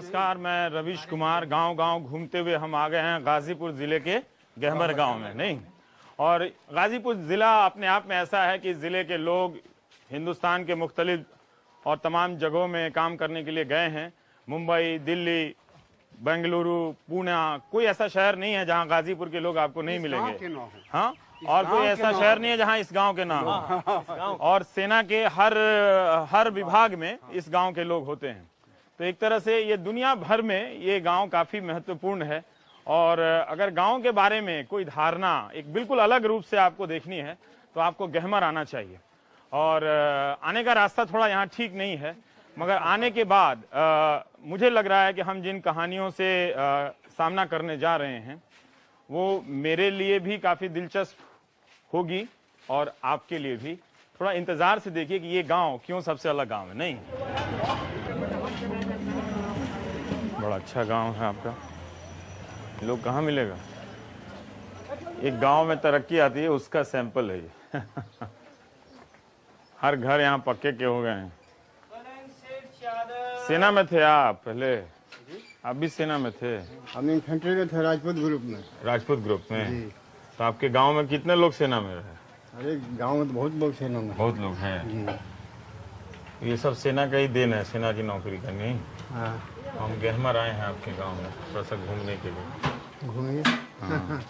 नमस्कार, मैं रवीश कुमार। गांव-गांव घूमते हुए हम आ गए हैं गाजीपुर जिले के गहमर गांव में। नहीं, और गाजीपुर जिला अपने आप में ऐसा है कि जिले के लोग हिंदुस्तान के मुख्तलिफ और तमाम जगहों में काम करने के लिए गए हैं। मुंबई, दिल्ली, बेंगलुरु, पुणे, कोई ऐसा शहर नहीं है जहां गाजीपुर के लोग आपको नहीं मिलेंगे। हाँ, और कोई ऐसा शहर नहीं है जहां इस गांव के नाम हो। और सेना के हर विभाग में इस गांव के लोग होते हैं। तो एक तरह से ये दुनिया भर में ये गांव काफी महत्वपूर्ण है। और अगर गांव के बारे में कोई धारणा एक बिल्कुल अलग रूप से आपको देखनी है तो आपको गहमर आना चाहिए। और आने का रास्ता थोड़ा यहाँ ठीक नहीं है, मगर आने के बाद मुझे लग रहा है कि हम जिन कहानियों से सामना करने जा रहे हैं वो मेरे लिए भी काफी दिलचस्प होगी और आपके लिए भी। थोड़ा इंतजार से देखिए कि ये गांव क्यों सबसे अलग गांव है। नहीं, बड़ा अच्छा गांव है आपका। लोग कहाँ मिलेगा? एक गांव में तरक्की आती है, उसका सैंपल है ये। हर घर यहाँ पक्के के हो गए हैं। सेना में थे आप पहले? आप भी सेना में थे? हम इन्फेंट्री में थे, राजपूत ग्रुप में। राजपूत ग्रुप में? तो आपके गांव में कितने लोग सेना में रहे? अरे गांव में तो बहुत लोग सेना में। बहुत लोग हैं। ये सब सेना का ही देन है, सेना की नौकरी का नहीं। हाँ। हम गहमर आए हैं आपके गांव में थोड़ा सा घूमने के लिए। घूमिए।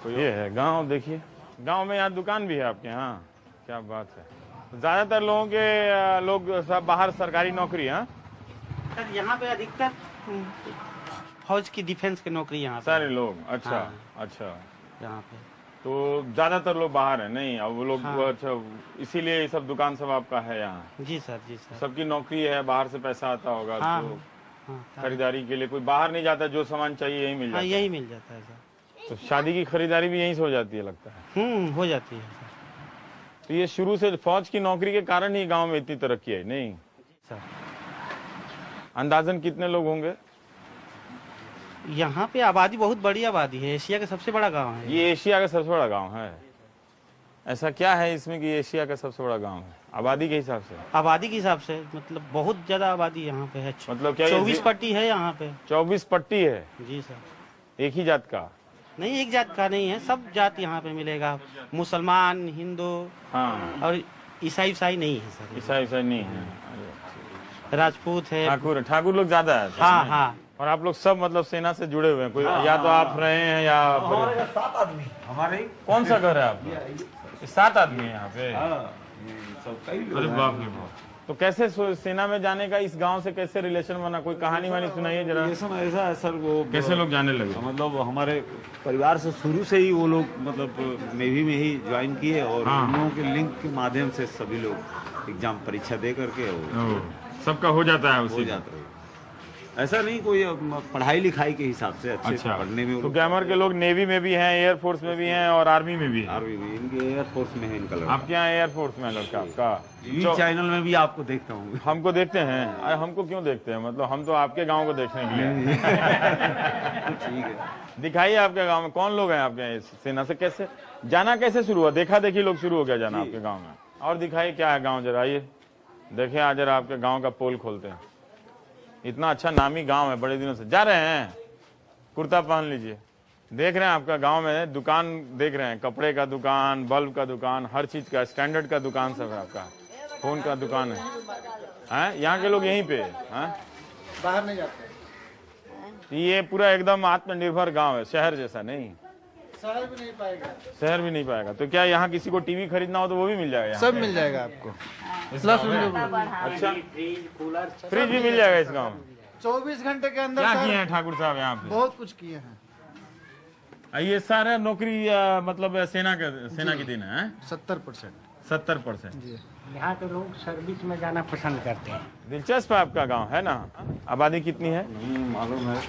तो ये है गांव। देखिए, गांव में यहाँ दुकान भी है आपके यहाँ। क्या बात है। ज्यादातर लोगों के लोग सब बाहर सरकारी नौकरी है? यहाँ पे अधिकतर फौज की डिफेंस की नौकरी यहाँ सारे लोग। अच्छा। हाँ। अच्छा, यहाँ पे तो ज्यादातर लोग बाहर है? नहीं, अब वो लोग। हाँ। अच्छा, इसीलिए ये सब दुकान सब आपका है यहाँ? जी सर, जी सर। सबकी नौकरी है, बाहर से पैसा आता होगा। हाँ, तो हाँ, खरीदारी के लिए कोई बाहर नहीं जाता, जो सामान चाहिए यही मिल हाँ, जाता है। यही मिल जाता है सर। तो शादी की खरीदारी भी यहीं से हो जाती है लगता है? हो जाती है सर। तो ये शुरू से फौज की नौकरी के कारण ही गांव में इतनी तरक्की है? नहीं सर, अंदाजन कितने लोग होंगे? यहाँ पे आबादी बहुत बड़ी आबादी है। एशिया का सबसे बड़ा गांव है। ये एशिया का सबसे बड़ा गांव है? ऐसा क्या है इसमें कि एशिया का सबसे बड़ा गांव है आबादी के हिसाब से? आबादी के हिसाब से मतलब बहुत ज्यादा आबादी यहाँ पे है। मतलब क्या 24 पट्टी है यहाँ पे। 24 पट्टी है? जी सर। एक ही जात का? नहीं, एक जात का नहीं है, सब जात यहाँ पे मिलेगा। मुसलमान, हिंदू, हाँ। और ईसाई नहीं है सर। ईसाई नहीं है? राजपूत है। ठाकुर लोग ज्यादा है? हाँ, हाँ। और आप लोग सब मतलब सेना से जुड़े हुए हैं? कोई या तो आप रहे हैं या हमारे 7 आदमी। हमारे कौन सा घर है आपका? 7 आदमी है यहाँ पे? अरे बाप रे बाप। तो कैसे सेना में जाने का इस गांव से कैसे रिलेशन बना? कोई कहानी वानी सुनाइए जरा। रिलेशन ऐसा है सर, वो कैसे लोग जाने लगे? मतलब हमारे परिवार से शुरू से ही वो लोग मतलब नेवी में ही ज्वाइन किए और उन लोगों के लिंक के माध्यम से सभी लोग एग्जाम परीक्षा दे करके सबका हो जाता है? हो जाता है। ऐसा नहीं कोई पढ़ाई लिखाई के हिसाब से अच्छे पढ़ने में। तो गैमर के लोग नेवी में भी हैं, एयरफोर्स में भी हैं और आर्मी में भी है? आर्मी भी, इनके एयरफोर्स में है इनका लड़का। आपके यहाँ एयरफोर्स में लड़का आपका? टीवी चैनल में भी आपको देखता हूँ। हमको देखते हैं? अरे हमको क्यों देखते हैं? मतलब हम तो आपके गांव को देखने के लिए। ठीक है, दिखाइए आपके गांव में कौन लोग हैं आपके सेना से? कैसे जाना कैसे शुरू हुआ? देखा देखी लोग शुरू हो गया जाना आपके गाँव में? और दिखाइए क्या है गाँव जरा। आइए देखें, आज जरा आपके गाँव का पोल खोलते हैं। इतना अच्छा नामी गांव है, बड़े दिनों से जा रहे हैं। कुर्ता पहन लीजिए। देख रहे हैं आपका गांव में दुकान देख रहे हैं, कपड़े का दुकान, बल्ब का दुकान, हर चीज का स्टैंडर्ड का दुकान सब है आपका। फोन का दुकान है? यहाँ के लोग यहीं पे हैं? बाहर नहीं जाते। ये पूरा एकदम आत्मनिर्भर गांव है, शहर जैसा नहीं? शहर भी नहीं पाएगा। शहर भी नहीं पाएगा। तो क्या यहाँ किसी को टीवी खरीदना हो तो वो भी मिल जाएगा? सब मिल जाएगा आपको। अच्छा, फ्रिज भी मिल जाएगा इस गाँव में? 24 घंटे के अंदर। क्या किए हैं ठाकुर साहब यहाँ पे? बहुत कुछ किए हैं। ये सारा नौकरी मतलब सेना की दिन है? 70%। 70%? यहाँ के लोग सर्विस में जाना पसंद करते हैं। दिलचस्प है आपका गांव, है ना? आबादी कितनी है? नहीं मालूम है,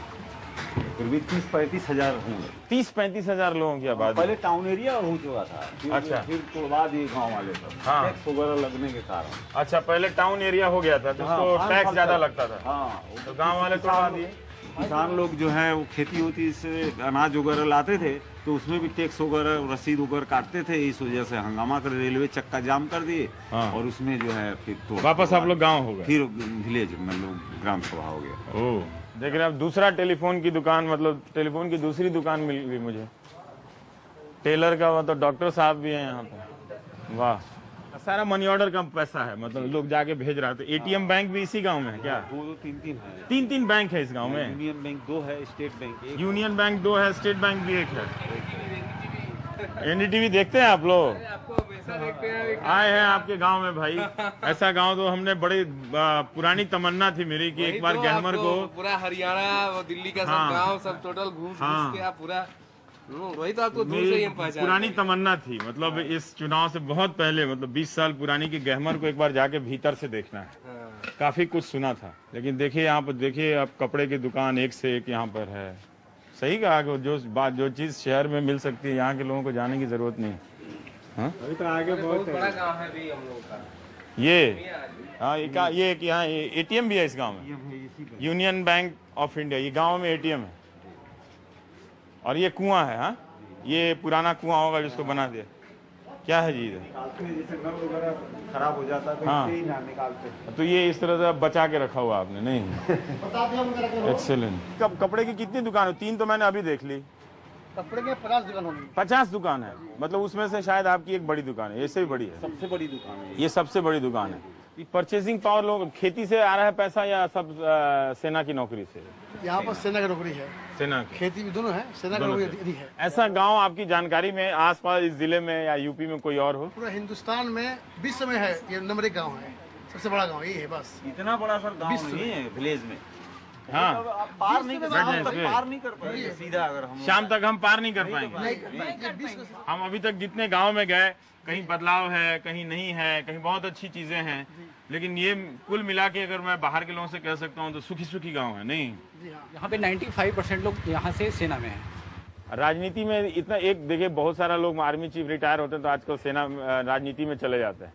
फिर भी 30-35 हजार होंगे। 30-35 हजार लोगों की आबादी? पहले टाउन एरिया हो चुका था। अच्छा। फिर तोड़वा दिए गाँव वाले सब। हाँ। टैक्स वगैरह लगने के कारण। अच्छा, पहले टाउन एरिया हो गया था तो उसको टैक्स ज्यादा लगता था। हाँ, तो गांव वाले तोड़वा दिए। किसान लोग जो है वो खेती होती से अनाज वगैरह लाते थे तो उसमें भी टैक्स वगैरह रसीद वगैरह काटते थे। इस वजह से हंगामा कर रेलवे चक्का जाम कर दिए। हाँ। और उसमें जो है फिर तो वापस आप लोग गांव हो गए? फिर विलेज मतलब ग्राम सभा हो गया। ओह, देख रहे हैं आप, दूसरा टेलीफोन की दुकान, मतलब टेलीफोन की दूसरी दुकान मिल गई मुझे। टेलर का, मतलब डॉक्टर साहब भी हैं यहाँ पे। वाह, सारा मनी ऑर्डर का पैसा है, मतलब लोग जाके भेज रहे थे। एटीएम बैंक भी इसी गांव में है क्या? 2-3 है। 3 बैंक है इस गांव में। यूनियन बैंक 2 है, स्टेट बैंक 1। यूनियन बैंक 2 है, स्टेट बैंक भी 1 है। एनडीटीवी देखते हैं आप लोग? आए हैं आपके गांव में भाई। ऐसा गांव तो हमने बड़ी पुरानी तमन्ना थी मेरी कि एक बार गहमर को पूरा हरियाणा और दिल्ली का हाँ। सब गांव सब टोटल घूम हाँ। के आप पूरा वही तो आपको दूर से ही हम पहचान पुरानी तमन्ना थी, मतलब इस चुनाव से बहुत पहले, मतलब 20 साल पुरानी की गहमर को एक बार जाके भीतर से देखना है। काफी कुछ सुना था, लेकिन देखिए यहाँ पर, देखिए अब कपड़े की दुकान एक से एक यहाँ पर है। सही कहा कि जो चीज शहर में मिल सकती है यहाँ के लोगों को जाने की जरूरत नहीं। हाँ, अभी तो आगे बहुत बड़ा गांव है भी हम लोगों का। ये हाँ, ये एक यहाँ एटीएम भी है इस गांव में, यूनियन बैंक ऑफ इंडिया। ये गांव में एटीएम है और ये कुआं है। हाँ, ये पुराना कुआं होगा जिसको बना दिया। क्या है जी इधर? जैसे नल वगैरह खराब हो जाता है तो हाँ। इससे ही ना निकालते। तो ये इस तरह से बचा के रखा हुआ आपने? नहीं, एक्सेलेंट। कपड़े की कितनी दुकान है? 3 तो मैंने अभी देख ली। कपड़े के 50 दुकान होंगी। 50 दुकान है, मतलब उसमें से शायद आपकी एक बड़ी दुकान है। इससे भी बड़ी है? सबसे बड़ी दुकान है ये सबसे बड़ी दुकान है। परचेसिंग पावर लोग खेती से आ रहा है पैसा या सब सेना की नौकरी से? यहाँ पर सेना की नौकरी है, सेना की। खेती भी दोनों है, सेना की दोनों नौकरी अधिक है। ऐसा गांव आपकी जानकारी में आसपास इस जिले में या यूपी में कोई और हो? पूरा हिंदुस्तान में विश्व में है, ये नंबर 1 गाँव है, सबसे बड़ा गाँव यही है बस। इतना बड़ा सर गांव नहीं है विलेज में। हाँ, आप पार नहीं कर बैठ तक जाइए। पार नहीं कर पाएंगे सीधा। अगर हम शाम तक हम पार नहीं कर पाएंगे। हम अभी तक जितने गांव में गए, कहीं बदलाव है, कहीं नहीं है, कहीं बहुत अच्छी चीजें हैं, लेकिन ये कुल मिला के अगर मैं बाहर के लोगों से कह सकता हूँ तो सुखी सुखी गांव है। नहीं, यहाँ पे 95% लोग यहाँ से सेना में हैं। राजनीति में इतना, एक देखिए बहुत सारा लोग आर्मी चीफ रिटायर होते हैं तो आजकल सेना राजनीति में चले जाते हैं।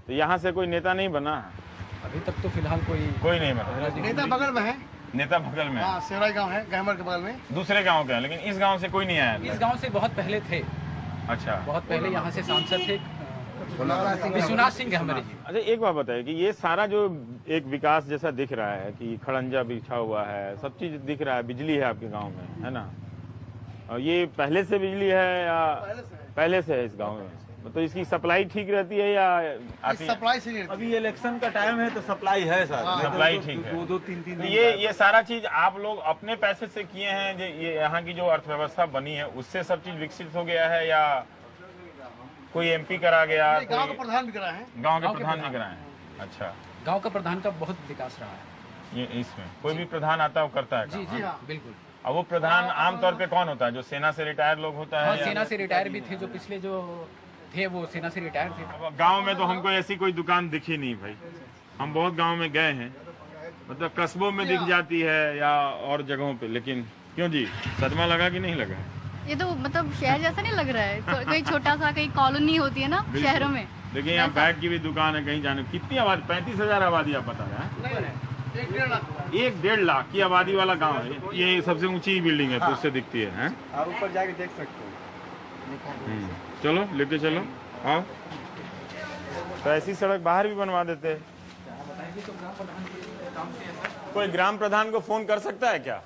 तो यहाँ से कोई नेता नहीं बना? अभी तक तो फिलहाल कोई नहीं बना। नेता बगल में है, नेता बगल में है। हाँ, सेवराई गाँव है, गहमर के बगल में। दूसरे गांव के हैं, लेकिन इस गांव से कोई नहीं आया। इस गांव से बहुत पहले थे। अच्छा, बहुत पहले यहाँ से सांसद थे विश्वनाथ सिंह गहमरी जी। अच्छा एक बात बताइए कि ये सारा जो एक विकास जैसा दिख रहा है कि खड़ंजा बिछा हुआ है, सब चीज दिख रहा है, बिजली है आपके गांव में, है ना? और ये पहले से बिजली है या पहले से है इस गांव में? मतलब इसकी सप्लाई ठीक रहती है या आती है? सप्लाई से नहीं रहती। अभी इलेक्शन का टाइम है तो सप्लाई है सर। सप्लाई ठीक है। 2-3 तो ये सारा चीज आप लोग अपने पैसे से किए हैं? ये यहाँ की जो अर्थव्यवस्था बनी है उससे सब चीज विकसित हो गया है या कोई एमपी करा गया? गाँव का प्रधान भी करा है। गांव के प्रधान भी कराए? अच्छा, गांव का प्रधान का बहुत विकास रहा है। ये इसमें कोई भी प्रधान आता है वो करता है जी काम? जी हाँ, बिल्कुल। अब वो प्रधान आमतौर पे कौन होता है? जो सेना से रिटायर लोग होता है? हाँ, या- सेना से रिटायर भी थे, जो पिछले जो थे वो सेना से रिटायर थे। अब गांव में तो हमको ऐसी कोई दुकान दिखी नहीं भाई। हम बहुत गांव में गए हैं, मतलब कस्बों में दिख जाती है या और जगहों पे, लेकिन क्यों जी, सदमा लगा कि नहीं लगा? ये तो मतलब शहर जैसा नहीं लग रहा है। तो कोई छोटा सा कहीं कॉलोनी होती है ना शहरों में। देखिए यहाँ बैग की भी दुकान है, कहीं जाने। कितनी आबादी? 35,000 आबादी आप बता रहे हैं? 1-1.5 लाख की आबादी वाला गांव है। ये सबसे ऊंची बिल्डिंग है तो उससे दिखती है, हैं? आप ऊपर जाके देख सकते हो। चलो लेके चलो, आओ। तो ऐसी सड़क बाहर भी बनवा देते हैं। कोई ग्राम प्रधान को फोन कर सकता है क्या?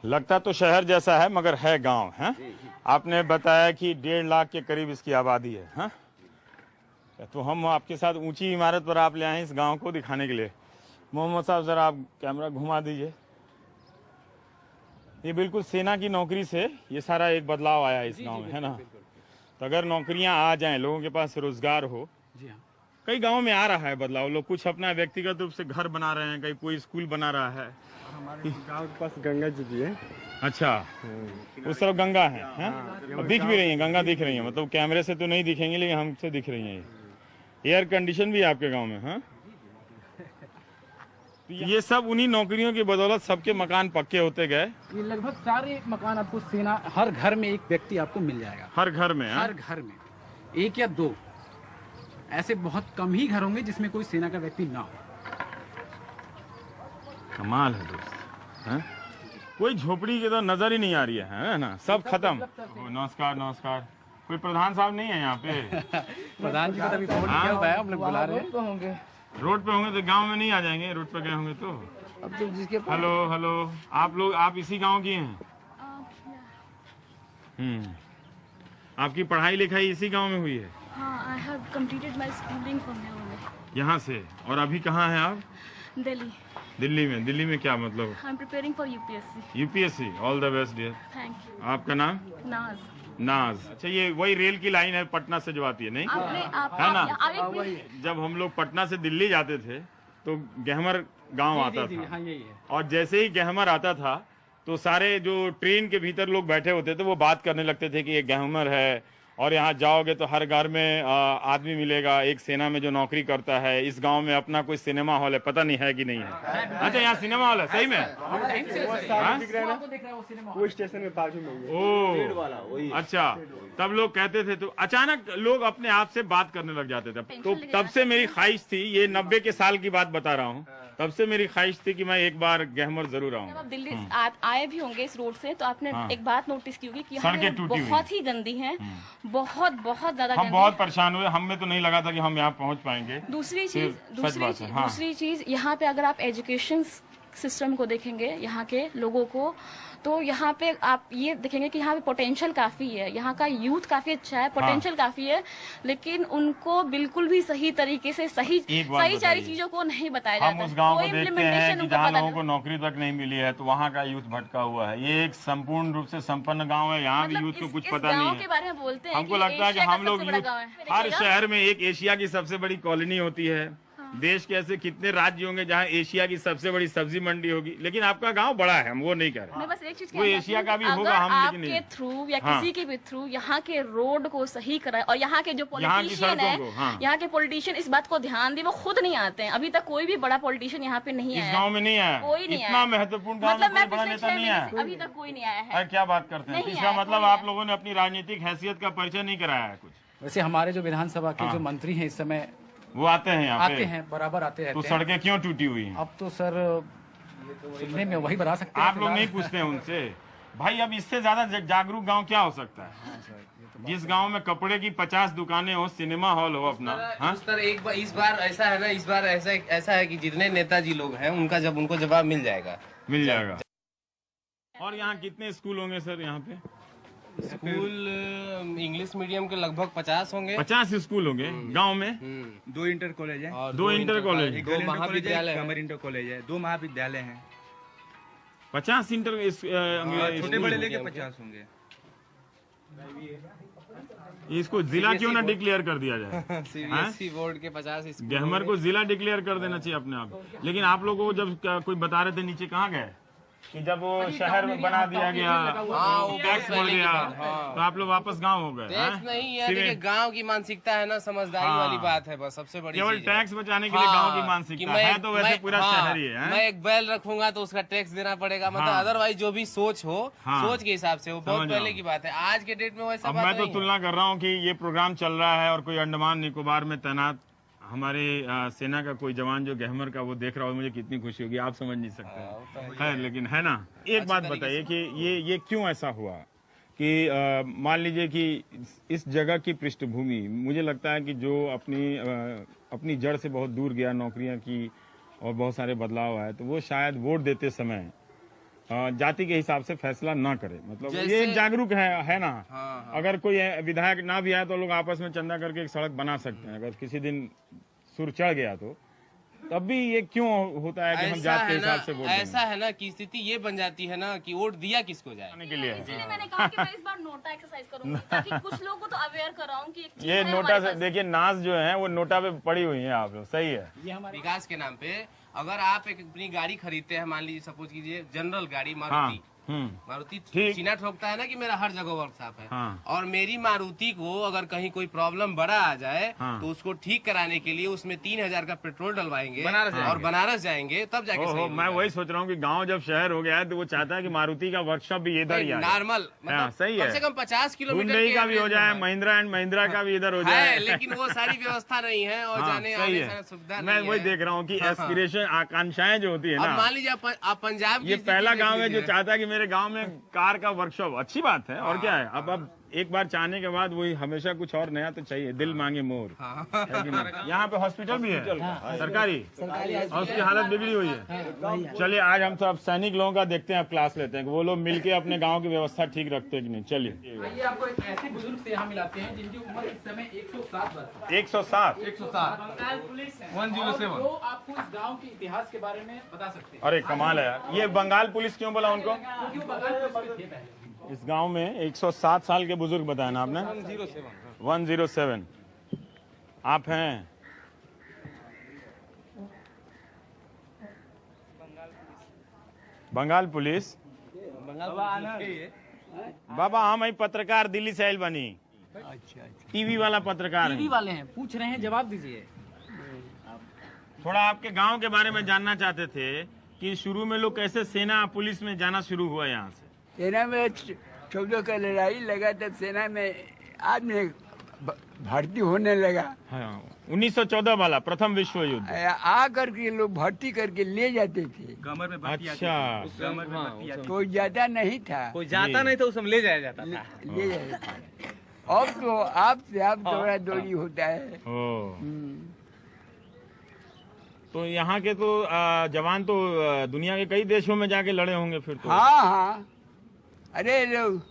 लगता तो शहर जैसा है मगर है गांव है। आपने बताया कि 1.5 लाख के करीब इसकी आबादी है, हाँ? तो हम आपके साथ ऊंची इमारत पर आप ले आए इस गांव को दिखाने के लिए। मोहम्मद साहब जरा आप कैमरा घुमा दीजिए। ये बिल्कुल सेना की नौकरी से ये सारा एक बदलाव आया इस गांव में, है ना? तो अगर नौकरियां आ जाएं, लोगों के पास रोजगार हो। जी हाँ, कई गांव में आ रहा है बदलाव, लोग कुछ अपना व्यक्तिगत रूप से घर बना रहे हैं, कहीं कोई स्कूल बना रहा है। हमारे गांव के पास गंगा जी भी है। अच्छा, उस तरफ गंगा है, हैं? और दिख भी रही है, गंगा दिख रही है, मतलब कैमरे से तो नहीं दिखेंगे लेकिन हमसे दिख रही है। एयर कंडीशन भी है आपके गांव में, हाँ? ये सब उन्हीं नौकरियों की बदौलत सबके मकान पक्के होते गए। ये लगभग सारे मकान आपको सेना, हर घर में एक व्यक्ति आपको मिल जाएगा। हर घर में, हाँ? हर घर में 1 या 2, ऐसे बहुत कम ही घर होंगे जिसमें कोई सेना का व्यक्ति ना हो। कमाल है दोस्त, हैं? कोई झोपड़ी की तो नजर ही नहीं आ रही है ना? सब खत्म। नमस्कार नमस्कार। कोई प्रधान साहब नहीं है यहाँ पे? प्रधान जी को तभी फोन किया हुआ है, हम लोग बुला रहे हैं। रोड पे होंगे तो गांव में नहीं आ जाएंगे? रोड पे गए होंगे तो अब तो जिसके हेलो हेलो, आप इसी गांव की हैं? आपकी पढ़ाई लिखाई इसी गांव में हुई है? हाँ, I have completed my schooling from here only. यहाँ से? और अभी कहाँ हैं आप? Delhi. दिल्ली में? दिल्ली में क्या मतलब? I'm preparing for UPSC. UPSC. All the best dear. Thank you. आपका नाम? Naz. नाज। अच्छा, ये वही रेल की लाइन है पटना से जो आती है, नहीं? है ना? जब हम लोग पटना से दिल्ली जाते थे तो गहमर गांव आता था, हाँ यही है। और जैसे ही गहमर आता था तो सारे जो ट्रेन के भीतर लोग बैठे होते थे वो बात करने लगते थे कि ये गहमर है, और यहाँ जाओगे तो हर घर में आदमी मिलेगा, एक सेना में जो नौकरी करता है, इस गांव में अपना कोई सिनेमा हॉल है, पता नहीं है कि नहीं है। अच्छा, यहाँ सिनेमा हॉल है सही में? वो स्टेशन में बाजू में ओ अच्छा, तब लोग कहते थे, तो अचानक लोग अपने आप से बात करने लग जाते थे। तो तब से मेरी ख्वाहिश थी, ये 90 के साल की बात बता रहा हूँ, तब से मेरी ख्वाहिश थी कि मैं एक बार गहमर जरूर जब आप आऊँ। दिल्ली आए भी होंगे इस रोड से तो आपने हाँ। एक बात नोटिस की होगी कि यहाँ सड़कें पे टूटी हुई बहुत ही गंदी हैं, बहुत बहुत ज्यादा हम गंदी बहुत हैं। परेशान हुए, हमें तो नहीं लगा था कि हम यहाँ पहुँच पाएंगे। दूसरी सिर्फ चीज सच बात है, हाँ। दूसरी चीज यहाँ पे अगर आप एजुकेशन सिस्टम को देखेंगे यहाँ के लोगों को, तो यहाँ पे आप ये देखेंगे कि यहाँ पे पोटेंशियल काफी है, यहाँ का यूथ काफी अच्छा है, पोटेंशियल काफी है, लेकिन उनको बिल्कुल भी सही तरीके से सही एक बात सारी बताइए। चीजों को नहीं बताया हम जाता। उस गांव को कोई देखते हैं implementation कि उनको जहाँ पता लोगों नहीं। को नौकरी तक नहीं मिली है, तो वहाँ का यूथ भटका हुआ है। ये एक संपूर्ण रूप से संपन्न गांव है, यहाँ भी मतलब यूथ को कुछ इस पता गांव नहीं के है। बारे में बोलते हैं हमको कि लगता है कि एशिया का हम लोग सबसे बड़ा यूथ, गांव है। हर देखिएगा, शहर में एक एशिया की सबसे बड़ी कॉलोनी होती है। देश के ऐसे कितने राज्य होंगे जहाँ एशिया की सबसे बड़ी सब्जी मंडी होगी, लेकिन आपका गांव बड़ा है, हम वो नहीं कह रहे। मैं बस एक चीज वो कहना एशिया चाहती का भी हूँ, होगा, अगर हम लेकिन आपके नहीं। थ्रू या हाँ। किसी के भी थ्रू यहाँ के रोड को सही कराए, और यहाँ के जो यहाँ की पॉलिटिशियन सड़कों है, को, हाँ। यहाँ के पॉलिटिशियन इस बात को ध्यान दे, वो खुद नहीं आते हैं। अभी तक कोई भी बड़ा पॉलिटिशियन यहाँ पे नहीं इस आया गांव में नहीं आया, कोई नहीं इतना आया। महत्वपूर्ण गांव में मतलब मैं कोई बड़ा पिछले नेता 6 नहीं महीने आया। से अभी तक कोई नहीं आया है। अरे क्या बात करते हैं, नहीं इसका आया, मतलब कोई आप आया। लोगों ने अपनी राजनीतिक हैसियत का परिचय नहीं कराया है कुछ। वैसे हमारे जो विधानसभा के हाँ। जो मंत्री हैं इस समय वो आते हैं यहाँ आते पे, हैं, बराबर आते तो रहते हैं। सड़कें क्यों टूटी हुई हैं? अब तो सर सुनने में वही बता सकते हैं। आप लोग नहीं पूछते हैं उनसे? भाई अब इससे ज्यादा जागरूक गांव क्या हो सकता है? जिस गांव में कपड़े की 50 दुकानें हो, सिनेमा हॉल हो अपना, हाँ? उस तरह एक बार इस बार ऐसा है ना, इस बार ऐसा है कि जितने नेताजी लोग हैं उनका जब उनको जवाब मिल जाएगा। मिल जाएगा। और यहाँ कितने स्कूल होंगे सर? यहाँ पे स्कूल इंग्लिश मीडियम के लगभग 50 होंगे। 50 स्कूल होंगे गांव में। 2 इंटर कॉलेज है, और 2 इंटर कॉलेज, एक 2 गर्ल इंटर कॉलेज है, महाविद्यालय एक है। कमर इंटर कॉलेज है, 2 महाविद्यालय हैं। 50 इंटर छोटे स्कूल बड़े हैं। लेके 50 होंगे। इसको जिला क्यों ना डिक्लेयर कर दिया जाए? सीबीएसई बोर्ड के 50 स्कूल गहमर को जिला डिक्लेयर कर देना चाहिए अपने आप। लेकिन आप लोगों को जब कोई बता रहे थे नीचे कहाँ गए कि जब वो शहर में बना दिया गया, हाँ, वो टैक्स बढ़ गया, तो आप लोग वापस गांव हो गए? टैक्स हैं? नहीं है, सिर्फ देखिए गांव की मानसिकता है ना, समझदारी हाँ। वाली बात है, बस सबसे बड़ी केवल चीज है। टैक्स बचाने के लिए हाँ, गांव की कि मानसिकता है, तो वैसे पूरा शहर ही है, हैं? मैं एक बैल रखूंगा तो उसका टैक्स देना पड़ेगा, मतलब हाँ। अदरवाइज जो भी सोच हो, हाँ। सोच के हिसाब से वो बहुत समझ पहले रहा की बात है। आज के डेट में वैसा अब बात मैं तो नहीं है। तुलना कर रहा हूँ कि ये प्रोग्राम चल रहा है और कोई अंडमान निकोबार में तैनात हमारे सेना का कोई जवान जो गहमर का वो देख रहा हो, मुझे कितनी खुशी होगी, आप समझ नहीं सकते है। लेकिन है ना, एक बात बताइए कि ये क्यों ऐसा हुआ कि मान लीजिए कि इस जगह की पृष्ठभूमि, मुझे लगता है कि जो अपनी जड़ से बहुत दूर गया, नौकरियां की और बहुत सारे बदलाव आए, तो वो शायद वोट देते समय जाति के हिसाब से फैसला ना करे। मतलब ये एक जागरूक है ना। हाँ। अगर कोई विधायक ना भी आए तो लोग आपस में चंदा करके एक सड़क बना सकते हैं। अगर किसी दिन सुर चढ़ गया तो तब भी ये क्यों होता है कि हम जात के हिसाब से वोट ऐसा है ना कि स्थिति ये बन जाती है ना कि वोट दिया किसको जाए। देने के लिए है। इसलिए मैंने कहा कि मैं इस बार नोटा एक्सरसाइज करूंगी ताकि कुछ लोगों को तो अवेयर कराऊं कि एक चीज ये है नोटा हमारे से पास। देखिए, नाज जो है वो नोटा पे पड़ी हुई है आप लोग, सही है। विकास के नाम पे अगर आप एक अपनी गाड़ी खरीदते हैं, मान लीजिए सपोज कीजिए जनरल गाड़ी हाँ। मारुति, मारुति ठीक। सीना ठोकता है ना कि मेरा हर जगह वर्कशॉप है, हाँ। और मेरी मारुति को अगर कहीं कोई प्रॉब्लम बड़ा आ जाए हाँ। तो उसको ठीक कराने के लिए उसमें 3000 का पेट्रोल डलवाएंगे बनारस और बनारस जाएंगे, तब जाके सही ओहो, मैं होगा। वही सोच रहा हूँ कि गांव जब शहर हो गया है तो वो चाहता है कि मारुति का वर्कशॉप भी इधर ही आ जाए। नॉर्मल हाँ, मतलब सही कम है। से कम 50 किलोमीटर हुंडई के का भी हो average जाए, में महिंद्रा एंड महिंद्रा का भी इधर हो है, जाए। लेकिन वो सारी व्यवस्था नहीं है और हाँ, जाने सही आने है। से सुविधा मैं नहीं वही है। देख रहा हूँ कि हाँ, एस्पिरेशन, आकांक्षाएं जो होती है अब ना, मान लीजिए आप पंजाब की ये स्थिति पहला देख गांव है जो लीजिए। चाहता है कि मेरे गांव में कार का वर्कशॉप, अच्छी बात है। और क्या है, अब एक बार चाहने के बाद वही हमेशा कुछ और नया तो चाहिए, दिल मांगे मोर। है कि नहीं? यहाँ पे हॉस्पिटल भी है सरकारी, और उसकी हालत बिगड़ी हुई है। चलिए आज हम सब सैनिक लोगों का देखते हैं, अब क्लास लेते हैं कि वो लोग मिलके अपने गांव की व्यवस्था ठीक रखते हैं कि नहीं। चलिए आइए आपको एक ऐसे बुजुर्ग से यहाँ मिलाते हैं जिनकी उम्र इस समय 107 वर्ष है। 107। 107 बंगाल पुलिस है। 107। जो आपको इस गांव के इतिहास के बारे में बता सकते हैं। अरे कमाल है यार, ये बंगाल पुलिस क्यों बोला उनको? क्योंकि वो बंगाल पुलिस में थे पहले। इस गांव में 107 साल के बुजुर्ग बताया ना आपने? 107 आप हैं। बंगाल पुलिस। बाबा हम ही पत्रकार दिल्ली से आयल बनी। अच्छा टीवी वाला पत्रकार टीवी हैं। वाले हैं, पूछ रहे हैं, जवाब दीजिए। थोड़ा आपके गांव के बारे में जानना चाहते थे कि शुरू में लोग कैसे सेना पुलिस में जाना शुरू हुआ यहाँ से? सेना में 14 का लड़ाई लगा तब सेना में आदमी भर्ती होने लगा। हाँ, 1914 वाला प्रथम विश्व युद्ध। आ करके लोग भर्ती करके ले जाते थे। कमर में भर्ती आती अच्छा थी। कमर में भर्ती आती कोई ज्यादा नहीं था, कोई जाता नहीं तो उस ले जाया जाता था। ले जाते थे। अब तो आप से आप दौड़ा दौड़ी होता है। ओ तो यहाँ के तो जवान तो दुनिया के कई देशों में जाके लड़े होंगे फिर तो। हाँ हाँ, अरे लोग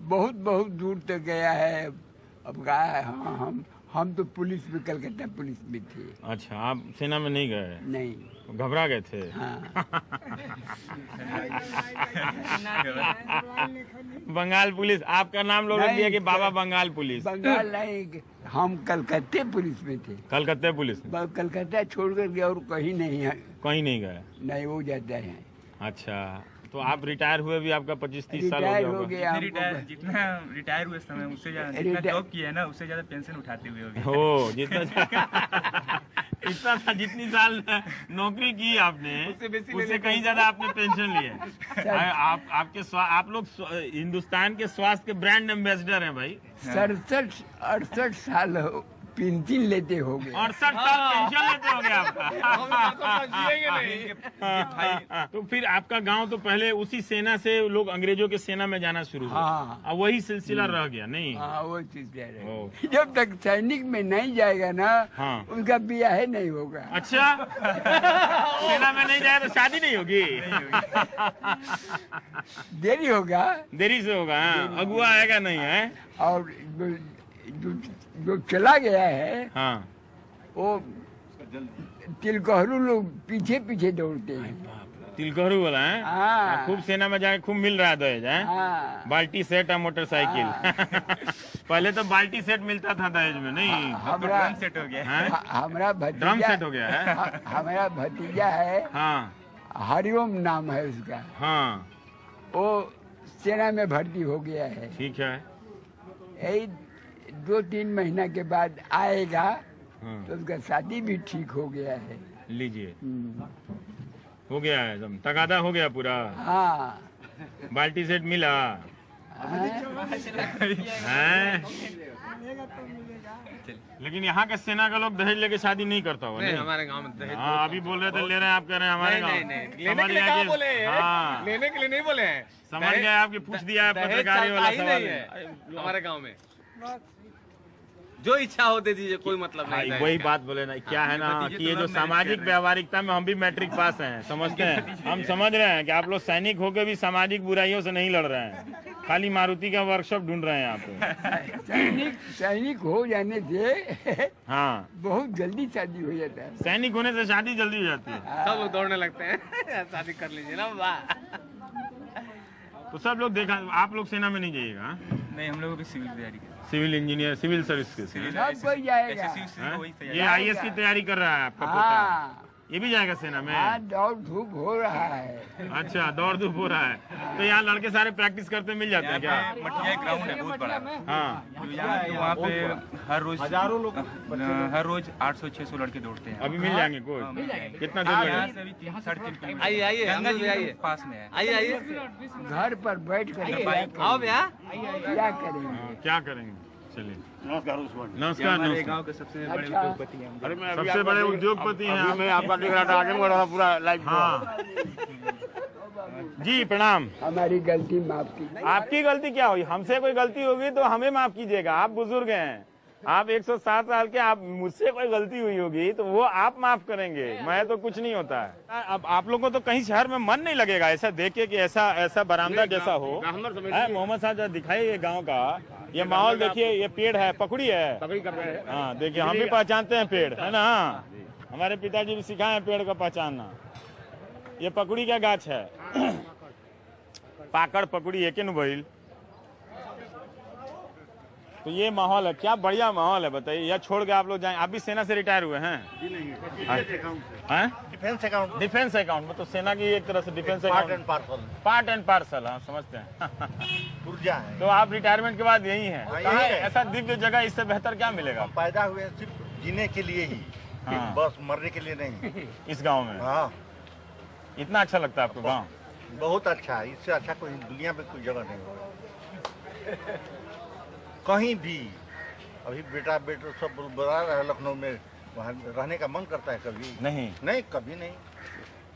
बहुत बहुत दूर तक गया है। अब गया है। हाँ, हम तो पुलिस में, कलकत्ता पुलिस में थे। अच्छा आप सेना में नहीं गए? नहीं, घबरा गए थे? हाँ। बंगाल पुलिस आपका नाम लोग रख दिया कि बाबा बंगाल पुलिस? बंगाल नहीं, हम कलकत्ते पुलिस में थे। कलकत्ते पुलिस में? कलकत्ता छोड़ करके और कहीं नहीं है। कहीं नहीं गए? नहीं, वो जाता है। अच्छा तो आप रिटायर हुए भी आपका 25-30 साल रिटायर हो हो गया गया हमको। रिटायर जितना रिटायर हुए समय उससे ज्यादा जितना रिटायर- जॉब किया है ना उससे ज्यादा पेंशन उठाते हुए हो गए। हो जितना इतना जितनी साल नौकरी की आपने उससे कहीं ज्यादा आपने पेंशन लिए। आप लोग हिंदुस्तान के स्वास्थ्य के ब्रांड एम्बेसडर हैं भाई। 67-68 साल पेंशन लेते हो गए। 68 साल पेंशन लेते हो गए आप। तो फिर आपका गांव तो पहले उसी सेना से लोग अंग्रेजों के सेना में जाना शुरू हुआ। हाँ। अब वही सिलसिला रह गया नहीं? हाँ, वो चीज कह रहे ओ। हैं। जब तक सैनिक में नहीं जाएगा ना, हाँ। उनका ब्याह नहीं होगा। अच्छा सेना में नहीं जाए तो शादी नहीं होगी? देरी होगा। देरी से होगा। हाँ। अगुआ आएगा नहीं है? और जो चला गया है, हाँ वो तिलकहरू लोग पीछे पीछे दौड़ते हैं। तिलकहरू वाला है? हाँ। खूब सेना में जाके खूब मिल रहा है दहेज है? हाँ। बाल्टी सेट और मोटरसाइकिल। पहले तो बाल्टी सेट मिलता था दहेज में नहीं? हमारा ड्रम सेट हो गया। हैं? हमारा ड्रम भतीजा सेट हो गया है? हमारा भतीजा है, हाँ हरिओम नाम है उसका। हाँ वो सेना में भर्ती हो गया है। ठीक है। यही 2-3 महीना के बाद आएगा हाँ। तो उसका शादी भी ठीक हो गया है। लीजिए हो गया है एकदम तगादा हो गया पूरा। हाँ। बाल्टी सेट मिला है? लेकिन यहाँ के सेना का लोग दहेज लेके शादी नहीं करता हो? नहीं हमारे गांव में दहेज हाँ अभी बोल रहे थे ले रहे हैं, आप कह रहे हैं हमारे गाँव। लेने के लिए कहाँ बोले हैं? हाँ लेने के लिए नहीं बोले हैं। समझ गए आपकी पूछ दिया है पत्रकारी वाला सवाल है। हमारे गांव में जो इच्छा हो दे दीजिए, कोई मतलब नहीं। वही बात बोले ना, क्या है ना कि ये जो सामाजिक व्यवहारिकता में हम भी मैट्रिक पास हैं, समझते हैं। हम समझ रहे हैं कि आप लोग सैनिक होकर भी सामाजिक बुराइयों से नहीं लड़ रहे हैं, खाली मारुति का वर्कशॉप ढूंढ रहे हैं आप। सैनिक हो जाने से हाँ बहुत जल्दी शादी हो जाता है। सैनिक होने से शादी जल्दी हो जाती है। सब लोग दौड़ने लगते हैं। शादी कर लीजिए ना। वाह तो सब लोग देखा, आप लोग सेना में नहीं जाइएगा? नहीं, हम लोग भी सिविल तैयारी कर सिविल इंजीनियर, सिविल सर्विस के सब कोई जाएगा। ये आईएएस की तैयारी कर रहा है आपका पोता? हाँ। ये भी जाएगा सेना में? हाँ, दौड़ धूप हो रहा है। अच्छा दौड़ धूप हो रहा है। तो यहाँ लड़के सारे प्रैक्टिस करते मिल जाते हैं क्या? मटिया ग्राउंड है बहुत बड़ा। हाँ तो वहाँ पे हर रोज हजारों लोग हर रोज 800-600 लड़के दौड़ते हैं। अभी मिल जाएंगे कोई? कितना दूर यहाँ लगेगा? से अभी 3-3.5 किलोमीटर। आइए आइए गंगा जी आइए पास में है। आइए आइए घर पर बैठ कर आओ भैया। क्या करेंगे? हाँ, क्या करेंगे? चलिए नमस्कार। हमारे नमस्कार। गांव के सबसे बड़े अच्छा। उद्योगपति हैं। सबसे बड़े उद्योगपति हैं आप। मैं आपका देख रहा था, आगे बढ़ रहा था पूरा लाइव। हाँ जी प्रणाम। हमारी गलती माफ की। आपकी गलती क्या हुई? हमसे कोई गलती होगी तो हमें माफ कीजिएगा, आप बुजुर्ग हैं, आप 107 साल के, आप मुझसे कोई गलती हुई होगी तो वो आप माफ करेंगे, मैं तो कुछ नहीं होता है। अब आप लोगों को तो कहीं शहर में मन नहीं लगेगा ऐसा देखे कि ऐसा बरामदा जैसा हो। मोहम्मद साहब जरा दिखाइए गांव का ये माहौल देखिए, ये पेड़ है, पकड़ी है, हाँ देखिए हम भी पहचानते हैं पेड़, है ना, हमारे पिताजी भी सिखाए हैं पेड़ का पहचानना। ये पकड़ी का गाछ है, पाकड़ पकड़ी एक भइल। तो ये माहौल है, क्या बढ़िया माहौल है, बताइए। यह छोड़ के आप लोग जाएं, आप भी सेना से रिटायर हुए हैं? डिफेंस अकाउंट में, तो सेना की एक तरह से defence account, part and parcel, हाँ समझते हैं। तो आप रिटायरमेंट के बाद यही हैं? कहाँ है ऐसा दिव्य जगह, इससे बेहतर क्या मिलेगा? पैदा हुए सिर्फ जीने के लिए ही, बस मरने के लिए नहीं। इस गाँव में? हाँ। इतना अच्छा लगता है आपको गाँव? बहुत अच्छा है, इससे अच्छा कोई दुनिया में कोई जगह नहीं होगा कहीं भी। अभी बेटा सब बुला रहा है लखनऊ में, वहाँ रहने का मन करता है कभी नहीं कभी नहीं।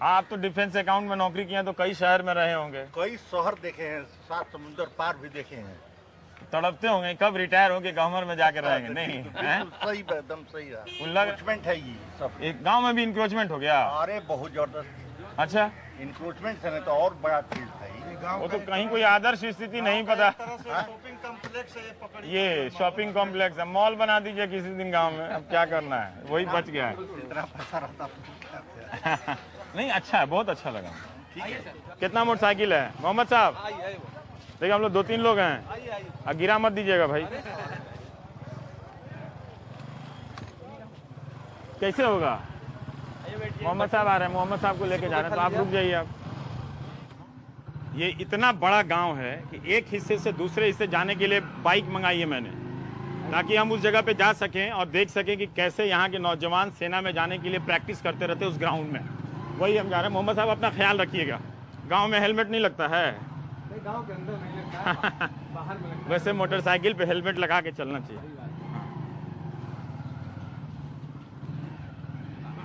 आप तो डिफेंस अकाउंट में नौकरी किए हैं तो कई शहर में रहे होंगे, कई शहर देखे हैं, 7 समुद्र पार भी देखे हैं। तड़पते होंगे कब रिटायर होंगे, गवर्नर में जाके रहेंगे? नहीं सही, एकदम सही है। इंक्रोचमेंट है ये सब, एक गाँव में भी इंक्रोचमेंट हो गया? अरे बहुत जबरदस्त। अच्छा, इंक्रोचमेंट से नहीं तो और बड़ा चीज है वो तो कहीं कोई आदर्श स्थिति नहीं पता। शॉपिंग कॉम्प्लेक्स है, ये शॉपिंग कॉम्प्लेक्स है, मॉल बना दीजिए किसी दिन गांव में, अब क्या करना है, वही बच गया है। इतना पैसा रहता नहीं अच्छा है, बहुत अच्छा लगा। कितना मोटरसाइकिल है मोहम्मद साहब? देखिए हम लोग 2-3 लोग हैं, गिरा मत दीजिएगा भाई। कैसे होगा? मोहम्मद साहब आ रहे हैं, मोहम्मद साहब को लेके जा रहे हैं, तो आप रुक जाइए। आप ये इतना बड़ा गांव है कि एक हिस्से से दूसरे हिस्से जाने के लिए बाइक मंगाई है मैंने, ताकि हम उस जगह पे जा सकें और देख सकें कि कैसे यहाँ के नौजवान सेना में जाने के लिए प्रैक्टिस करते रहते उस ग्राउंड में। वही हम जा रहे हैं। मोहम्मद साहब अपना ख्याल रखिएगा, गांव में हेलमेट नहीं लगता है। गांव के अंदर नहीं लगता है, बाहर में लगता है। वैसे मोटरसाइकिल पे हेलमेट लगा के चलना चाहिए।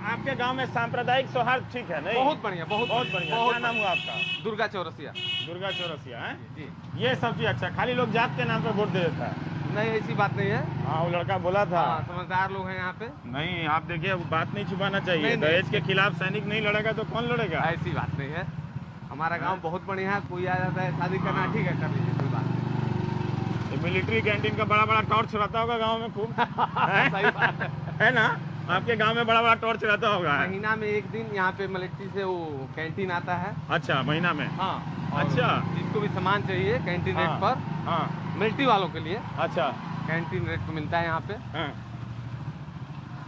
आपके गांव में सांप्रदायिक सौहार्द ठीक है? नहीं, बहुत बढ़िया, बहुत बढ़िया। क्या नाम हुआ आपका? दुर्गा चौरसिया। दुर्गा चौरसिया है जी। ये सब चीज अच्छा, खाली लोग जात के नाम पे वोट दे देता है? नहीं ऐसी बात नहीं है। हाँ वो लड़का बोला था, समझदार लोग हैं यहाँ पे। नहीं आप देखिए बात नहीं छुपाना चाहिए, दहेज के खिलाफ सैनिक नहीं लड़ेगा तो कौन लड़ेगा? ऐसी बात नहीं है, हमारा गांव बहुत बढ़िया है। कोई आ जाता है शादी करना, ठीक है कर लीजिए, कोई बात नहीं। मिलिट्री कैंटीन का बड़ा टॉर्च रहता होगा गाँव में खूब है ना? आपके गांव में बड़ा टॉर्च रहता होगा। महीना में एक दिन यहाँ पे मिलिट्री से वो कैंटीन आता है। अच्छा, महीना में? हाँ। अच्छा, जिसको भी सामान चाहिए कैंटीन रेट पर, हाँ मिलिट्री वालों के लिए, अच्छा कैंटीन रेट पे मिलता है यहाँ पे। हाँ।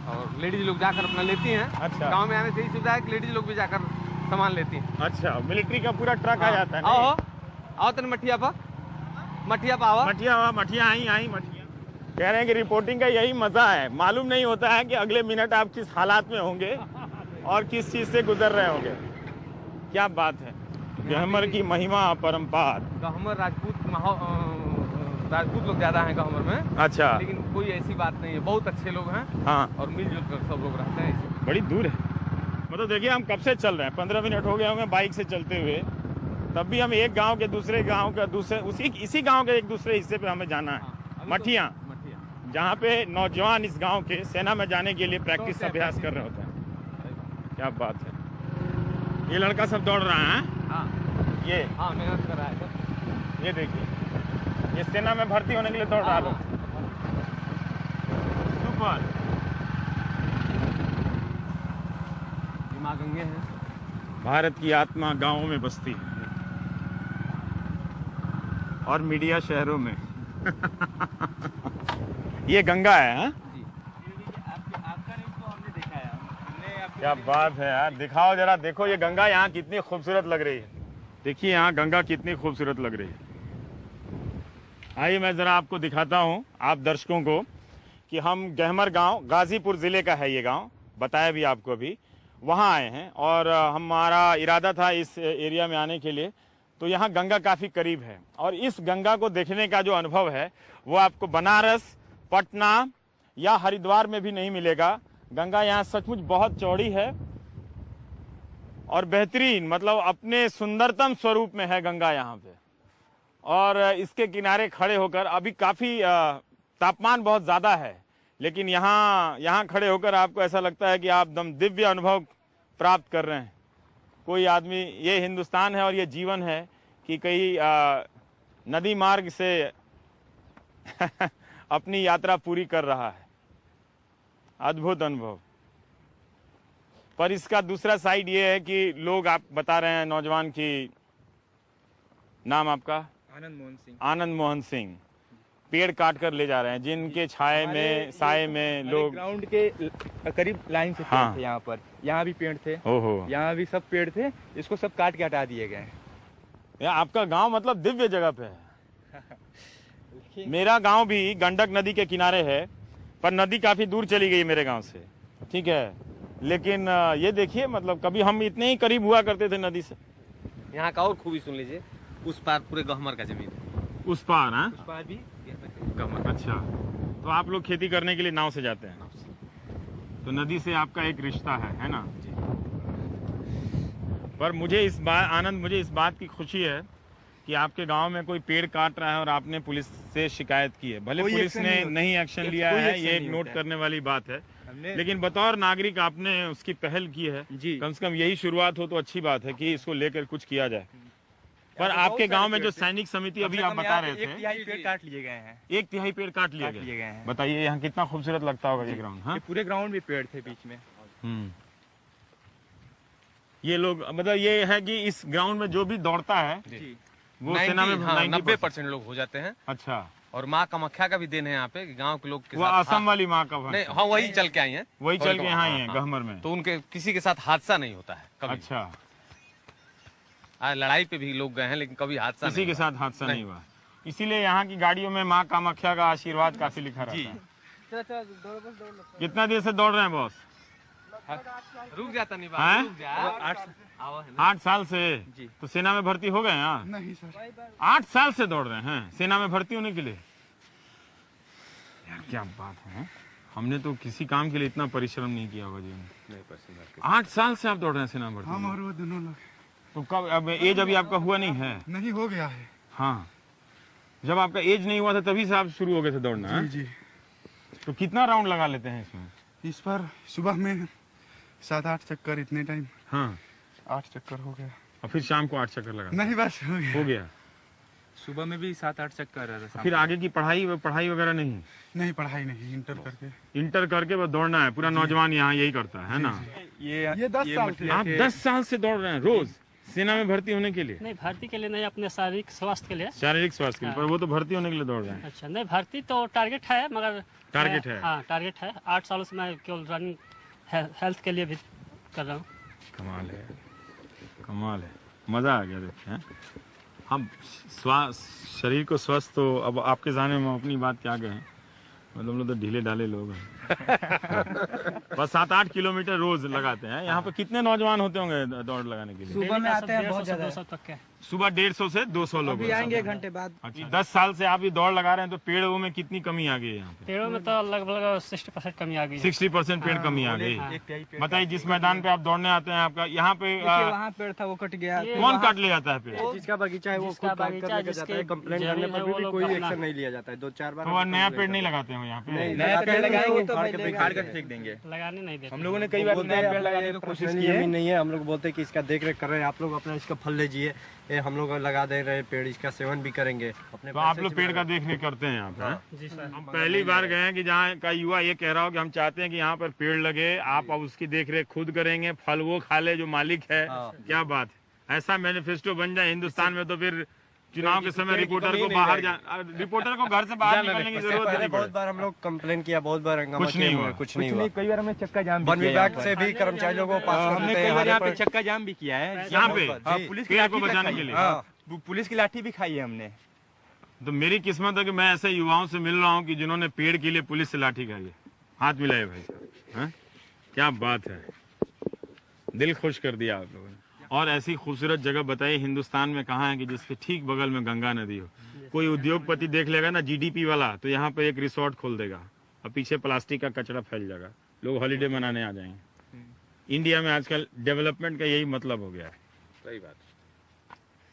और लेडीज लोग जाकर अपना लेती हैं। अच्छा, गांव में आने से ही सुविधा है कि लेडीज लोग भी जाकर सामान लेती हैं। अच्छा, मिलिट्री का पूरा ट्रक आ जाता है? आओ तन मठिया पर, मठिया पावा, मठिया आई मठिया। कह रहे हैं कि रिपोर्टिंग का यही मजा है, मालूम नहीं होता है कि अगले मिनट आप किस हालात में होंगे और किस चीज से गुजर रहे होंगे। क्या बात है, गहमर की महिमा अपरंपार। गहमर राजपूत लोग ज्यादा हैं गहमर में। अच्छा, लेकिन कोई ऐसी बात नहीं है, बहुत अच्छे लोग हैं। हाँ, और मिलजुल कर सब लोग रहते हैं। बड़ी दूर है, मतलब देखिए हम कब से चल रहे हैं, 15 मिनट हो गए होंगे बाइक से चलते हुए, तब भी हम एक गांव के दूसरे गांव का इसी गांव के एक दूसरे हिस्से पे हमें जाना है। मठिया, जहाँ पे नौजवान इस गांव के सेना में जाने के लिए प्रैक्टिस अभ्यास कर रहे होते हैं। क्या बात है, ये लड़का सब दौड़ रहा है। हाँ, ये मेहनत कर रहा है। ये देखिए, ये सेना में भर्ती होने के लिए दौड़ रहा है। सुपर, माँ गंगे हैं। भारत की आत्मा गांवों में बसती है और मीडिया शहरों में। ये गंगा है? हाँ, क्या बात है यार, दिखाओ जरा, देखो ये गंगा यहाँ कितनी खूबसूरत लग रही है। देखिए यहाँ गंगा कितनी खूबसूरत लग रही है। आइए मैं जरा आपको दिखाता हूँ, आप दर्शकों को, कि हम गहमर गांव, गाजीपुर जिले का है ये गांव, बताया भी आपको अभी, वहाँ आए हैं। और हमारा इरादा था इस एरिया में आने के लिए, तो यहाँ गंगा काफ़ी करीब है और इस गंगा को देखने का जो अनुभव है वो आपको बनारस, पटना या हरिद्वार में भी नहीं मिलेगा। गंगा यहाँ सचमुच बहुत चौड़ी है और बेहतरीन, मतलब अपने सुंदरतम स्वरूप में है गंगा यहाँ पे। और इसके किनारे खड़े होकर, अभी काफी तापमान बहुत ज्यादा है, लेकिन यहाँ खड़े होकर आपको ऐसा लगता है कि आप एकदम दिव्य अनुभव प्राप्त कर रहे हैं। कोई आदमी, ये हिंदुस्तान है और ये जीवन है कि कई नदी मार्ग से अपनी यात्रा पूरी कर रहा है। अद्भुत अनुभव। पर इसका दूसरा साइड ये है कि लोग, आप बता रहे हैं नौजवान की, नाम आपका? आनंद मोहन सिंह। आनंद मोहन सिंह पेड़ काट कर ले जा रहे हैं, जिनके छाए में, साए में लोग ग्राउंड के करीब लाइन से पेड़ थे यहाँ पर, यहाँ भी पेड़ थे, ओहो, यहाँ भी सब पेड़ थे, इसको सब काट के हटा दिए गए। आपका गांव मतलब दिव्य जगह पे है। मेरा गांव भी गंडक नदी के किनारे है, पर नदी काफी दूर चली गई मेरे गांव से, ठीक है। लेकिन ये देखिए, मतलब कभी हम इतने ही करीब हुआ करते थे नदी से। यहाँ का और खूबी सुन लीजिए, उस पार पूरे गहमर का जमीन है। उस पार? हाँ, उस पार भी गहमर। अच्छा, तो आप लोग खेती करने के लिए नाव से जाते हैं, तो नदी से आपका एक रिश्ता है ना? पर मुझे इस बात की खुशी है कि आपके गांव में कोई पेड़ काट रहा है और आपने पुलिस से शिकायत की है। भले पुलिस ने नहीं एक्शन लिया है, ये एक नोट करने वाली बात है, लेकिन बतौर नागरिक आपने उसकी पहल की है। कम से कम यही शुरुआत हो तो अच्छी बात है कि इसको लेकर कुछ किया जाए। पर आपके गांव में जो सैनिक समिति अभी आप बता रहे थे, 1/3 पेड़ काट लिए गए हैं। 1/3 पेड़ काट लिए गए हैं। बताइए यहाँ कितना खूबसूरत लगता होगा ये ग्राउंड। हाँ, पूरे ग्राउंड में पेड़ थे बीच में। ये लोग, मतलब ये है कि इस ग्राउंड में जो भी दौड़ता है वो सेना में 90% लोग हो जाते हैं। अच्छा, और माँ कामाख्या का भी दिन है यहाँ पे, गांव के लोग के वो साथ। असम वाली माँ का? नहीं, हाँ, वही चल के आई हैं, वही चल के यहाँ आई हैं गहमर में। तो उनके किसी के साथ हादसा नहीं होता है कभी। अच्छा, लड़ाई पे भी लोग गए हैं, लेकिन कभी हादसा किसी के साथ हादसा नहीं हुआ। इसीलिए यहाँ की गाड़ियों में माँ कामाख्या का आशीर्वाद काफी लिखा रहता है। कितना देर से दौड़ रहे हैं बॉस? रुक जाता नहीं, 8 साल से। तो सेना में भर्ती हो गए हैं? नहीं सर, 8 साल से दौड़ रहे हैं सेना में भर्ती होने के लिए। यार क्या बात है, हमने तो किसी काम के लिए इतना परिश्रम नहीं किया होगा जीवन में। 8 साल से आप दौड़ रहे हैं सेना में भर्ती? हम और वो दोनों लोग। तो कब, अब एज अभी आपका हुआ नहीं है? नहीं, हो गया है। हाँ, जब आपका एज नहीं हुआ था तभी से आप शुरू हो गए थे दौड़ना? जी। तो कितना राउंड लगा लेते हैं इसमें? इस पर सुबह में 7-8 चक्कर, इतने टाइम। हाँ, 8 चक्कर हो गया। और फिर शाम को 8 चक्कर लगा? नहीं, बस हो गया। सुबह में भी 7-8 चक्कर। फिर आगे की पढ़ाई वगैरह नहीं? नहीं, पढ़ाई नहीं, इंटर करके बस दौड़ना है। पूरा नौजवान यहाँ यही करता है ना? ये 10 साल से। आप 10 साल से दौड़ रहे हैं रोज सेना में भर्ती होने के लिए? नहीं, भर्ती के लिए नहीं, अपने शारीरिक स्वास्थ्य के लिए। शारीरिक स्वास्थ्य के लिए? पर वो तो भर्ती होने के लिए दौड़ रहे हैं। अच्छा, नहीं, भर्ती तो टारगेट है, मगर टारगेट है? हाँ, टारगेट है। 8 सालों से मैं केवल रनिंग हेल्थ के लिए भी कर रहा हूँ। कमाल है, कमाल है, मजा आ गया देखे। हम शरीर को स्वस्थ, तो अब आपके जाने में अपनी बात क्या कहें, मतलब लोग तो ढीले ढाले लोग हैं। बस 7-8 किलोमीटर रोज लगाते हैं। यहाँ पे कितने नौजवान होते होंगे दौड़ लगाने के लिए? सुबह में आते हैं बहुत ज्यादा, 200 तक के। सुबह 150 से 200 लोग आएंगे 1 घंटे बाद। अच्छा, 10 साल से आप ये दौड़ लगा रहे हैं, तो पेड़ों में कितनी कमी आ गई है यहाँ पे? पेड़ों में तो लगभग 60% कमी आ गई। 60% पेड़ कमी आ गई। बताइए, जिस मैदान पे आप दौड़ने आते हैं, आपका यहाँ पे वहाँ पेड़ था, वो कट गया। कौन काट ले जाता है पेड़? जिसका बगीचा है वो खुद काट कर लेके जाता है। कंप्लेंट करने पर भी कोई एक्शन नहीं लिया जाता है। 2-4 बार। तो नया पेड़ नहीं लगाते हैं यहाँ पे? नया पेड़ लगाएंगे तो फाड़ कर फेंक देंगे, लगाने नहीं देते। हम लोगों ने कई बार नया पेड़ लगाने की कोशिश की है। नहीं है, हम लोग बोलते हैं कि इसका देख रेख कर रहे हैं, आप लोग अपना इसका फल लीजिए, हम लोग लगा दे रहे हैं पेड़, इसका सेवन भी करेंगे अपने। तो आप लोग पेड़ का देख रेख करते हैं यहाँ पे? जी सर। हम पहली बार गए हैं कि जहाँ का युवा ये कह रहा हो कि हम चाहते हैं कि यहाँ पर पेड़ लगे, आप अब उसकी देख रेख खुद करेंगे, फल वो खा ले जो मालिक है। क्या बात है, ऐसा मैनिफेस्टो बन जाए हिंदुस्तान में, तो फिर चुनाव के समय रिपोर्टर को घर से बाहर निकलने की जरूरत नहीं। बहुत बार हम लोग कंप्लेन किया, बहुत बार कुछ नहीं हुआ। कई बार हमें चक्का जाम वन विभाग से भी कर्मचारियों को हमने कई बार यहाँ पे चक्का जाम भी किया है, यहाँ पे पुलिस पेड़ को बचाने के लिए। पुलिस की लाठी भी खाई है हमने। तो मेरी किस्मत है कि मैं ऐसे युवाओं से मिल रहा हूँ कि जिन्होंने पेड़ के लिए पुलिस से लाठी खाई है। हाथ मिलाए भाई साहब, क्या बात है, दिल खुश कर दिया आप लोगों ने। और ऐसी खूबसूरत जगह बताइए हिंदुस्तान में कहाँ है कि जिसके ठीक बगल में गंगा नदी हो। कोई उद्योगपति देख लेगा ना जीडीपी वाला, तो यहाँ पे एक रिसोर्ट खोल देगा और पीछे प्लास्टिक का कचरा फैल जाएगा, लोग हॉलीडे मनाने आ जाएंगे। इंडिया में आजकल डेवलपमेंट का यही मतलब हो गया है। सही बात।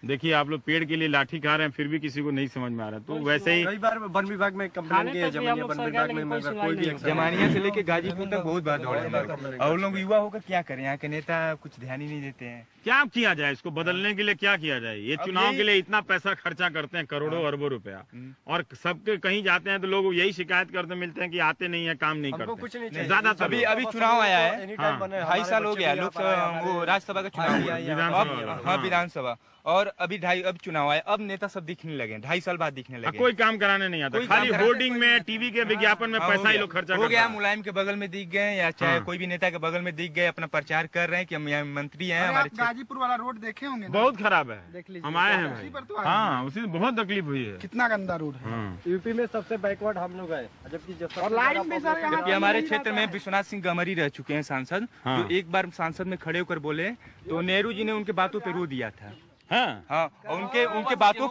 देखिए आप लोग पेड़ के लिए लाठी खा रहे हैं, फिर भी किसी को नहीं समझ में आ रहा। तो वैसे ही कई बार वन विभाग में कंप्लेन की है, जमानिया वन विभाग में मगर कोई भी जमानिया से लेके गाजीपुर तक बहुत बार दौड़े हैं। और लोग युवा होकर क्या करें, यहाँ के नेता कुछ ध्यान ही नहीं देते हैं। क्या किया जाए इसको बदलने के लिए, क्या किया जाए? ये चुनाव के लिए इतना पैसा खर्चा करते हैं, करोड़ों अरबों रुपया, और सबके कहीं जाते हैं तो लोग यही शिकायत करते मिलते हैं कि आते नहीं है, काम नहीं करते। ज्यादातर अभी चुनाव आया है, 2.5 साल हो गया, लोकसभा वो राज्यसभा का चुनाव, हाँ विधानसभा, और अभी अब चुनाव आया, अब नेता सब दिखने लगे, 2.5 साल बाद दिखने लगे। कोई काम कराने नहीं आता, खाली होर्डिंग में, टीवी के विज्ञापन में पैसा ही लोग खर्चा हो गया। मुलायम के बगल में दिख गए या चाहे कोई भी नेता के बगल में दिख गए, अपना प्रचार कर रहे हैं कि हम यहाँ मंत्री हैं। हमारे गाजीपुर वाला रोड देखे होंगे, बहुत खराब है, हम आए हैं भाई। हाँ, उसी से बहुत तकलीफ हुई है। कितना गंदा रोड है। यूपी में सबसे बैकवर्ड हम लोग है, जबकि हमारे क्षेत्र में विश्वनाथ सिंह गमरी रह चुके हैं सांसद, जो एक बार सांसद में खड़े होकर बोले तो नेहरू जी ने उनके बातों पे रो दिया था। हाँ, और उनके बातों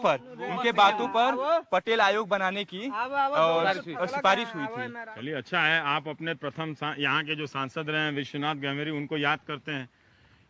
पर पटेल आयोग बनाने की सिफारिश हुई थी। चलिए अच्छा है, आप अपने प्रथम यहाँ के जो सांसद रहे हैं विश्वनाथ गमेरी, उनको याद करते हैं।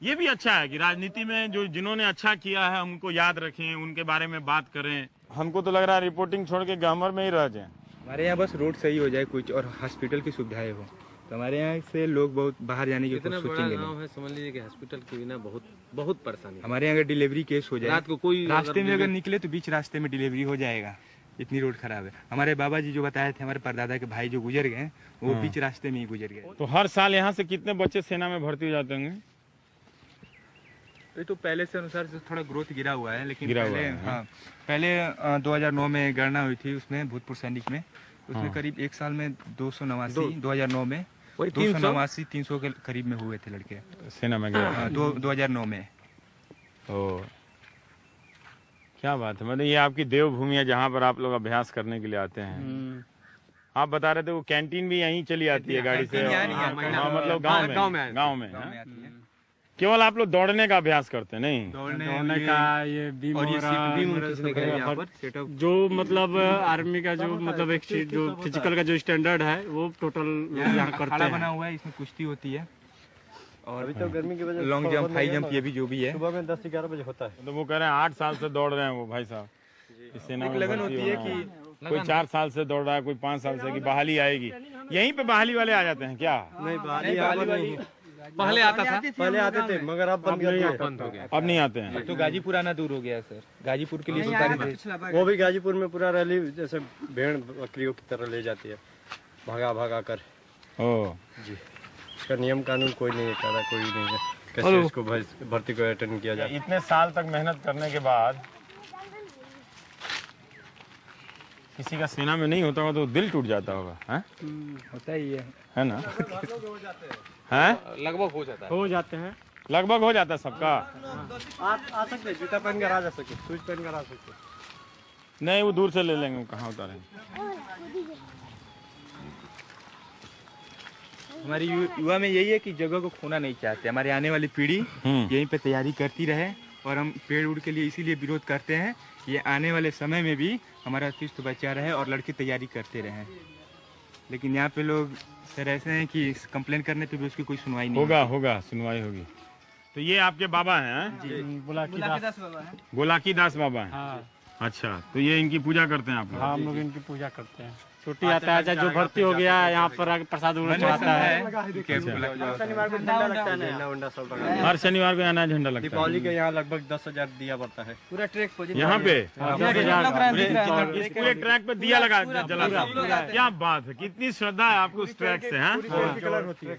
ये भी अच्छा है कि राजनीति में जो जिन्होंने अच्छा किया है उनको याद रखें, उनके बारे में बात करें। हमको तो लग रहा है रिपोर्टिंग छोड़ के गहमर में ही रह जाए। हमारे यहाँ बस रोड सही हो जाए कुछ, और हॉस्पिटल की सुविधाएं हो, तो हमारे यहाँ से लोग बहुत बाहर जाने की सोचेंगे नहीं। समझ लीजिए कि हॉस्पिटल के बिना बहुत परेशानी। हमारे यहाँ अगर डिलीवरी केस हो जाए, रात को कोई रास्ते में अगर निकले तो बीच रास्ते में डिलीवरी हो जाएगा, इतनी रोड खराब है। हमारे बाबा जी जो बताए थे, हमारे परदादा के भाई जो गुजर गए, वो बीच रास्ते में ही गुजर गए। तो हर साल यहाँ से कितने बच्चे सेना में भर्ती हो जाते होंगे? तो पहले से अनुसार से थोड़ा ग्रोथ गिरा हुआ है, लेकिन पहले 2009 में गणना हुई थी, उसमें भूतपूर्व सैनिक में, उसमें करीब एक साल में 289, 2009 में 289 300 के करीब में हुए थे लड़के सेना में गए 2009 में। ओ क्या बात है, मतलब ये आपकी देवभूमि है जहाँ पर आप लोग अभ्यास करने के लिए आते हैं। आप बता रहे थे वो कैंटीन भी यहीं चली आती है गाड़ी से, मतलब गाँव में केवल आप लोग दौड़ने का अभ्यास करते हैं? नहीं, दौड़ने का ये जो मतलब आर्मी का जो मतलब एक चीज जो फिजिकल का जो स्टैंडर्ड है वो टोटल यहाँ करते हैं। बना हुआ है, इसमें कुश्ती होती है, और अभी तो गर्मी की वजह से लॉन्ग जंप, हाई जंप, ये भी जो भी है सुबह में 10-11 बजे होता है। तो वो कह रहे हैं 8 साल से दौड़ रहे हैं वो भाई साहब। सेना में लगन होती है कि कोई 4 साल से दौड़ रहा है, कोई 5 साल से, कि बहाली आएगी। यहीं पे बहाली वाले आ जाते हैं क्या? नहीं, बहाली पहले आता था, पहले आते थे, मगर अब बंद हो गया। अब नहीं आते हैं। तो गाजीपुर आना दूर हो गया सर। गाजीपुर के लिए वो भी गाजीपुर में पूरा रैली जैसे भेड़ बकरियों की तरह ले जाती है, भागा कर। ओ जी, इसका नियम कानून कोई नहीं है, कोई नहीं है कैसे इसको भर्ती को अटेंड किया जाए। इतने साल तक मेहनत करने के बाद किसी का सेना में नहीं होता होगा तो दिल टूट जाता होगा। होता ही है ना? हैं? लगभग हो जाते हैं, लगभग हो जाता है सबका। आप आ सकते हैं, जूता पहन कर आ जा सकते, शूज पहन कर आ सकते। नहीं, वो दूर से ले लेंगे, कहाँ उतारेंगे। हमारी युवा में यही है कि जगह को खोना नहीं चाहते। हमारे आने वाली पीढ़ी यहीं पे तैयारी करती रहे, और हम पेड़ उड़ के लिए इसीलिए विरोध करते हैं, ये आने वाले समय में भी हमारा अस्तित्व बचा रहे और लड़के तैयारी करते रहे। लेकिन यहाँ पे लोग सर ऐसे हैं कि कंप्लेन करने पे भी उसकी कोई सुनवाई नहीं होगा सुनवाई होगी। तो ये आपके बाबा हैं? गोलाकी दास बाबा हैं। अच्छा, तो ये इनकी पूजा करते हैं आप लोग? हाँ, हम लोग इनकी पूजा करते हैं। छुट्टी आता है, जो भर्ती हो गया यहाँ पर प्रसाद आता है। शनिवार को झंडा लगता है, झंडा सब लगा है। हर शनिवार को यहाँ झंडा लगता है। दीपावली के यहाँ लगभग 10,000 दिया बढ़ता है पूरा ट्रैक पे। यहाँ पे पूरे ट्रैक पे दिया लगा जला। क्या बात है, कितनी श्रद्धा है आपको उस ट्रैक से?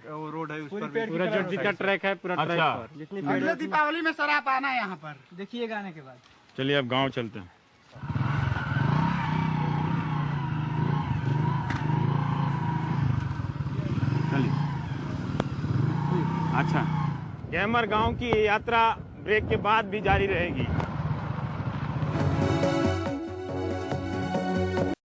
वो रोड है उस पर पूरा जो जितना ट्रैक है पूरा ट्रैक पर। अगले दीपावली में सर आप आना है यहाँ पर, देखिएगा आने के बाद। चलिए अब गाँव चलते हैं। अच्छा, गहमर गांव की यात्रा ब्रेक के बाद भी जारी रहेगी।